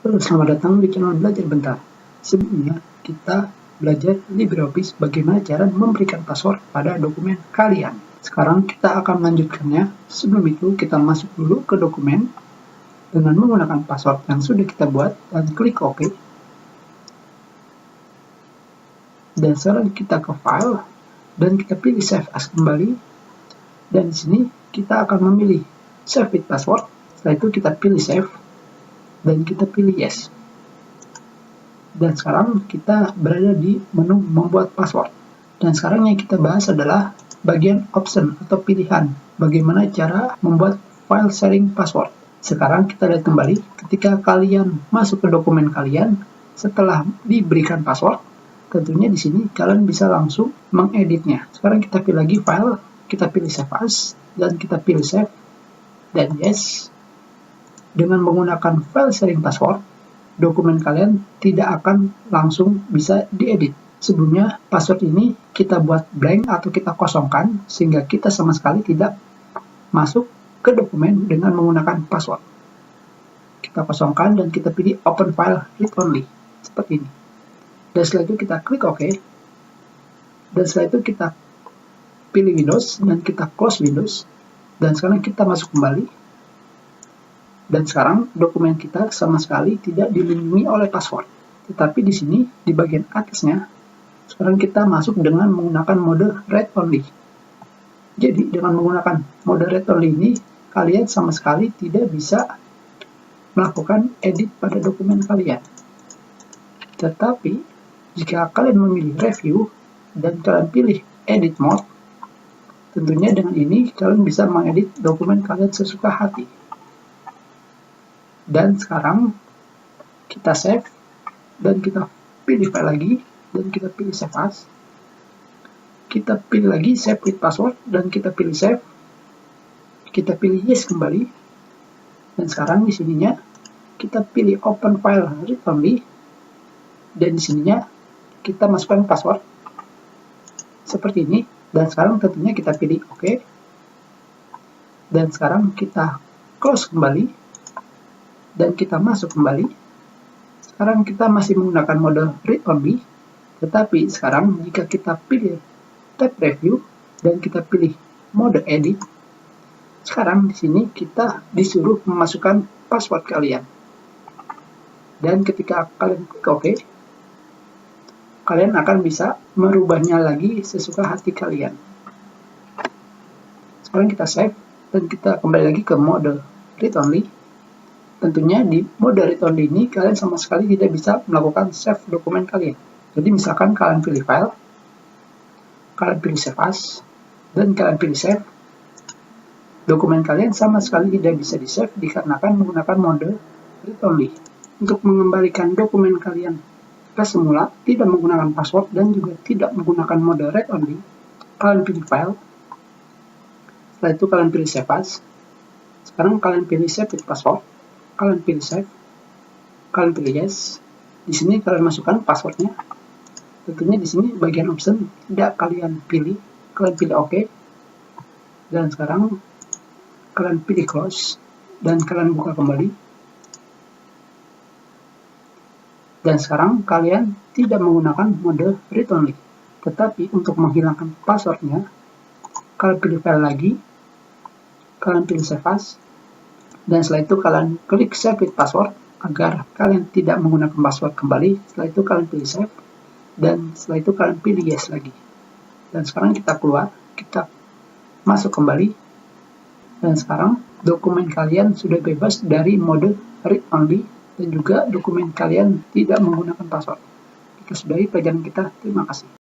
Halo, selamat datang di channel Belajar Bentar. Sebelumnya, kita belajar LibreOffice bagaimana cara memberikan password pada dokumen kalian. Sekarang kita akan melanjutkannya. Sebelum itu, kita masuk dulu ke dokumen dengan menggunakan password yang sudah kita buat dan klik OK. Dan sekarang kita ke File dan kita pilih Save As kembali. Dan di sini kita akan memilih Save with Password. Setelah itu kita pilih Save dan kita pilih Yes. Dan sekarang kita berada di menu membuat password. Dan sekarang yang kita bahas adalah bagian option atau pilihan. Bagaimana cara membuat file sharing password. Sekarang kita lihat kembali ketika kalian masuk ke dokumen kalian setelah diberikan password. Tentunya di sini kalian bisa langsung mengeditnya. Sekarang kita pilih lagi file, kita pilih Save As dan kita pilih Save dan Yes. Dengan menggunakan file sharing password, dokumen kalian tidak akan langsung bisa diedit. Sebelumnya, password ini kita buat blank atau kita kosongkan, sehingga kita sama sekali tidak masuk ke dokumen dengan menggunakan password. Kita kosongkan dan kita pilih Open File Read Only, seperti ini. Dan setelah itu kita klik OK. Dan setelah itu kita pilih Windows dan kita close Windows. Dan sekarang kita masuk kembali. Dan sekarang dokumen kita sama sekali tidak dilindungi oleh password. Tetapi di sini, di bagian atasnya, sekarang kita masuk dengan menggunakan mode read only. Jadi dengan menggunakan mode read only ini, kalian sama sekali tidak bisa melakukan edit pada dokumen kalian. Tetapi, jika kalian memilih review dan kalian pilih edit mode, tentunya dengan ini kalian bisa mengedit dokumen kalian sesuka hati. Dan sekarang kita save dan kita pilih file lagi dan kita pilih Save As. Kita pilih lagi Save with Password dan kita pilih Save. Kita pilih Yes kembali. Dan sekarang di sininya kita pilih Open File Read Only dan di sininya kita masukkan password seperti ini. Dan sekarang tentunya kita pilih OK. Dan sekarang kita close kembali. Dan kita masuk kembali. Sekarang kita masih menggunakan mode read only, tetapi sekarang jika kita pilih tab review dan kita pilih mode edit, sekarang di sini kita disuruh memasukkan password kalian. Dan ketika kalian klik OK, kalian akan bisa merubahnya lagi sesuka hati kalian. Sekarang kita save dan kita kembali lagi ke mode read only. Tentunya di mode read only ini kalian sama sekali tidak bisa melakukan save dokumen kalian. Jadi misalkan kalian pilih file, kalian pilih Save As, dan kalian pilih save, dokumen kalian sama sekali tidak bisa di-save dikarenakan menggunakan mode read only. Untuk mengembalikan dokumen kalian ke semula, tidak menggunakan password dan juga tidak menggunakan mode read only, kalian pilih file, setelah itu kalian pilih Save As, sekarang kalian pilih Save with Password, kalian pilih Save, kalian pilih Yes. Di sini kalian masukkan passwordnya. Tentunya di sini bagian option tidak kalian pilih OK. Dan sekarang kalian pilih Close dan kalian buka kembali. Dan sekarang kalian tidak menggunakan mode read only. Tetapi untuk menghilangkan passwordnya, kalian pilih file lagi, kalian pilih Save As. Dan setelah itu kalian klik Save with Password agar kalian tidak menggunakan password kembali. Setelah itu kalian pilih Save dan setelah itu kalian pilih Yes lagi. Dan sekarang kita keluar, kita masuk kembali. Dan sekarang dokumen kalian sudah bebas dari mode read only dan juga dokumen kalian tidak menggunakan password. Kita sudahi pelajaran kita. Terima kasih.